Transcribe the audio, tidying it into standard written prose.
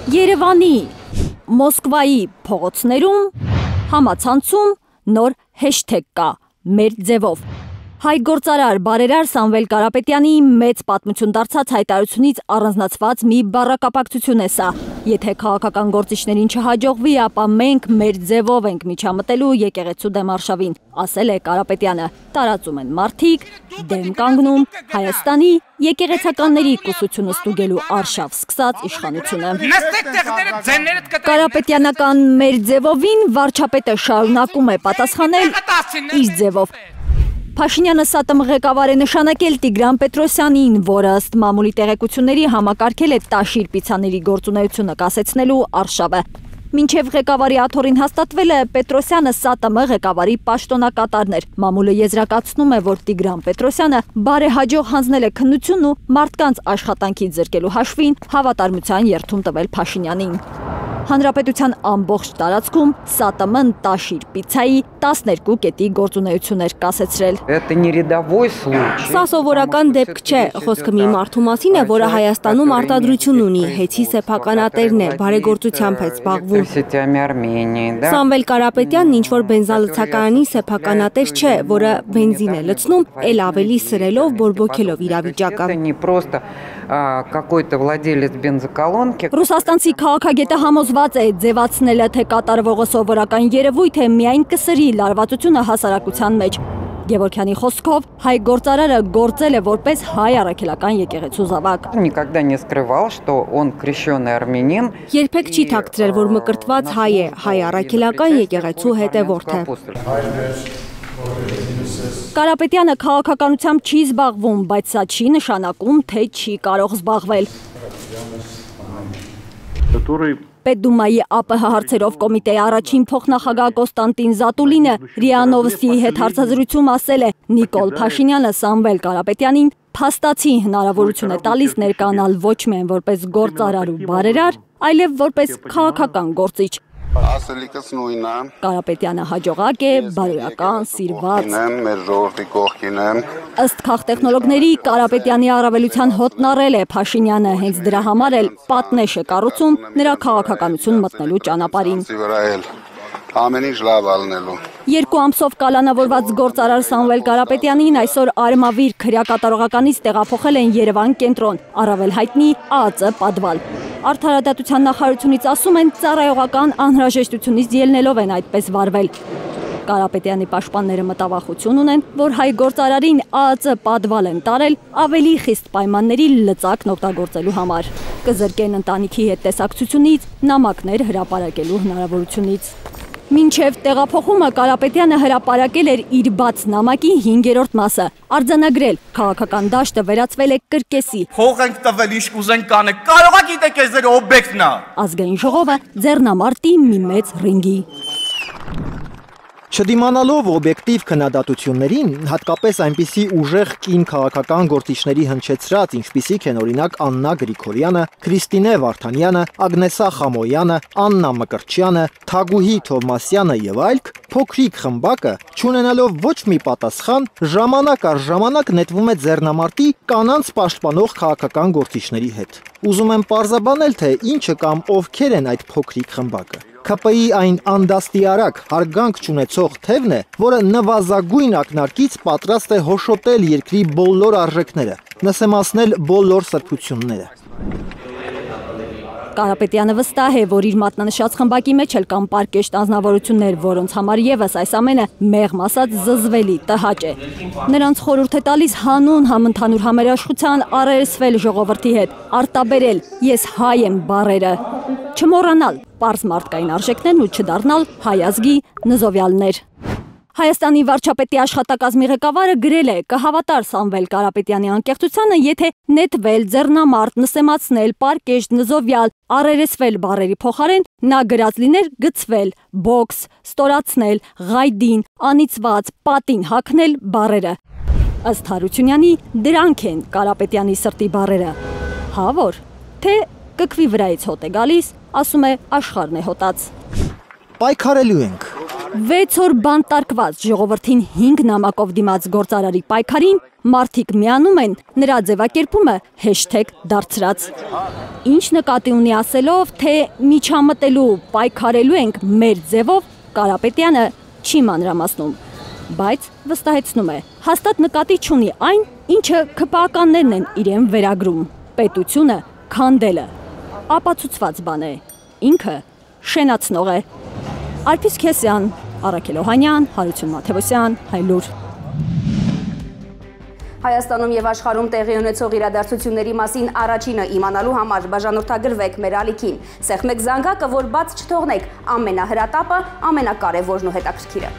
Երևանի, Մոսկվայի փողոցներում համացանցում նոր հեշթեգ կա մեր ձևով։ Հայ գործարար բարերար Սամվել Կարապետյանի մեծ պատմություն դարձած հայտարարությունից առանձնացված մի բառակապակցություն է սա։ Եթե քաղաքական գործիչներին չհաջողվի, ապա մենք մեր ձևով ենք միջամտելու եկեղեցու դեմ արշավին, ասել է Կարապետյանը։ Տարածում են մարդիկ, դեմ կանգնում Հայաստանի եկեղեցականների կուսությունը ստուգելու արշավ սկսած իշխանությունը։ Կարապետյանական մեր ձևովին վարչապետը շարունակում է պատասխանել իր ձևով։ Փաշինյանը ՍԱՏՄ ղեկավար է նշանակել Տիգրան Պետրոսյանին, որը ըստ մամուլի տեղեկությունների համակարգել է Տաշիր պիցաների գործունեությունը կասեցնելու արշավը։ Մինչև ղեկավարի աթոռին հաստատվելը Պետրոսյանը ՍԱՏՄ ղեկավարի պաշտոնակատարն էր։ Մամուլը եզրակացնում է, որ Տիգրան Պետրոսյանը բարեհաջող հանձնել է քննությունն ու մարդկանց աշխատանքից զրկելու հաշվին հավատարմության երդում տվել Փաշինյանին։ Հանրապետության ամբողջ տարածքում ՍԱՏՄ-ն Տաշիր պիցայի 12 կետի գործունեություն էր կասեցրել։ Սա սովորական դեպք չէ, խոսքը մի մարդու մասին է, որը Հայաստանում արտադրություն ունի, հեծի սեփականատերն է, բարեգործությամբ է զբաղվում։ Սամվել Կարապետյանն ինչ-որ բենզալցակարանի սեփականատեր չէ, որը բենզին է լցնում, էլ ավելի սրելով, բորբոքելով իրավիճակը։ Ռուսաստանցի քաղաքագետը համոզված է, ձևացնելը թե կատարվողը սովորական երևույթ է, միայն կսրի լարվածությունը հասարակության մեջ։ Գևորգյանի խոսքով հայ գործարարը գործել է որպես հայ առաքելական եկեղեցու զավակ։ Երբեք չի թաքցրել, որ մկրտված հայ է, հայ առաքելական եկեղեցու հետևորդ է։ Կարապետյանը քաղաքականությամբ չի զբաղվում, բայց սա չի նշանակում, թե չի կարող զբաղվել։ Պետդումայի ԱՊՀ հարցերով կոմիտեի առաջին փոխնախագահ Կոստանտին Զատուլինը ՌԻԱ Նովոստիի հետ հարցազրույցում ասել է. Նիկոլ Փաշինյանը Սամվել Կարապետյանին փաստացի հնարավորություն է տալիս ներկայանալ ոչ միայն որպես գործարար ու բարերար, այլև որպես քաղաքական գործիչ։ Կարապետյանը հաջողակ է, բարոյական, սիրված։ Ըստ քաղտեխնոլոգների Կարապետյանի առավելության հոտն առել է Փաշինյանը, հենց դրա համար էլ պատնեշ է կառուցում նրա քաղաքականություն մտնելու ճանապարհին։ Երկու ամսով կալանավորված գործարար Սամվել Կարապետյանին այսօր Արմավիր քրեակատարողականից տեղափոխել են Երևան կենտրոն, առավել հայտնի ԱԱԾ պատվալ։ Արդարադատության նախարարությունից ասում են, ծառայողական անհրաժեշտությունից ելնելով են այդպես վարվել։ Կարապետյանի պաշտպանները մտավախություն ունեն, որ հայ գործարարին ԱԱԾ պատվալ են տարել ավելի խիստ պայմանների լծակն օգտագործելու համար։ Կզրկեն ընտանիքի հետ տեսակցությունից, նամակներ հրապարակելու հնարավորությունից։ Մինչև տեղափոխումը Կարապետյանը հրապարակել էր իր բաց նամակի 5-րդ մասը, արձանագրել քաղաքական դաշտը վերածվել է կրկեսի։ Փող ենք տվել, ինչ կուզենք կանենք, կարող եք գիտեք այս ձեր օբյեկտն է։ Ազգային ժողովը ձեռնամարտի մի մեծ ռինգի։ Չդիմանալով օբյեկտիվ քննադատություններին, հատկապես այնպիսի ուժեղ կին քաղաքական գործիչների հնչեցրած, ինչպիսիք են օրինակ Աննա Գրիգորյանը, Քրիստինե Վարդանյանը, Ագնեսա Խամոյանը, Աննա Մկրտչյանը, Թագուհի Թովմասյանը եւ այլք, փոքրիկ խմբակը, չունենալով ոչ մի պատասխան, ժամանակ առ ժամանակ նետվում է ձեռնամարտի կանանց պաշտպանող քաղաքական գործիչների հետ։ Ուզում եմ պարզաբանել, թե ինչը կամ ովքեր են այդ փոքրիկ խմբակը։ ՔՊ-ի այն անդաստիարակ հարգանք չունեցող թևն է, որը նվազագույն ակնարկից պատրաստ է հոշոտել երկրի բոլոր արժեքները, նսեմացնել բոլոր սրբությունները։ Կարապետյանը վստահ է, որ իր մատնանշած խմբակի մեջ էլ կան պարկեշտ անձնավորություններ, որոնց համար եւս այս ամենը մեղմ ասած զզվելի տհաճ է։ Նրանց խորհուրդ է տալիս հանուն համընդհանուր համերաշխության առերեսվել ժողովրդի հետ, արտաբերել «ես հայ եմ» բառերը, չմոռանալ պարզ մարդկային արժեքներն ու չդառնալ հայ ազգի նզովյալներ։ Հայաստանի վարչապետի աշխատակազմի ղեկավարը գրել է. կհավատար Սամվել Կարապետյանի անկեղծությանը, եթե նետվել, ձեռնամարտ, նսեմացնել, պարկեշտ, նզովյալ, առերեսվել բառերի փոխարեն նա գրած լիներ գցվել, բոքս, ստորացնել, ղայդին, անիծված, պատին հագնել բառերը։ Ըստ Հարությունյանի դրանք են Կարապետյանի սրտի բառերը։ Հա որ, թե կքվի վրայից հոտ է գալիս, ասում է աշխարհն է հոտած։ Պայքարելու ենք։ 6 օր բանտարկված ժողովրդին 5 նամակով դիմաց գործարարի պայքարին մարդիկ միանում են նրա ձևակերպումը #դարձրած։ Ինչ նկատի ունի ասելով, թե միջամտելու պայքարելու ենք մեր ձևով, Կարապետյանը չի մանրամասնում, բայց վստահեցնում է, հաստատ նկատի չունի այն, ինչը ՔՊԱ-ականներն են իրեն վերագրում։ Պետությունը քանդելը ապացուցված բան է, ինքը շենացնող է։ Ալփիս Քեսյան, Առաքել Օհանյան, Հարություն Մաթևոսյան, Հայլուր։ Հայաստանում եւ աշխարհում տեղի ունեցող իրադարձությունների մասին առաջինը իմանալու համար բաժանորդագրվեք մեր ալիքին։ Սեղմեք զանգակը, որ բաց չթողնեք ամենահրատապը, ամենակարևորն ու հետաքրքիրը։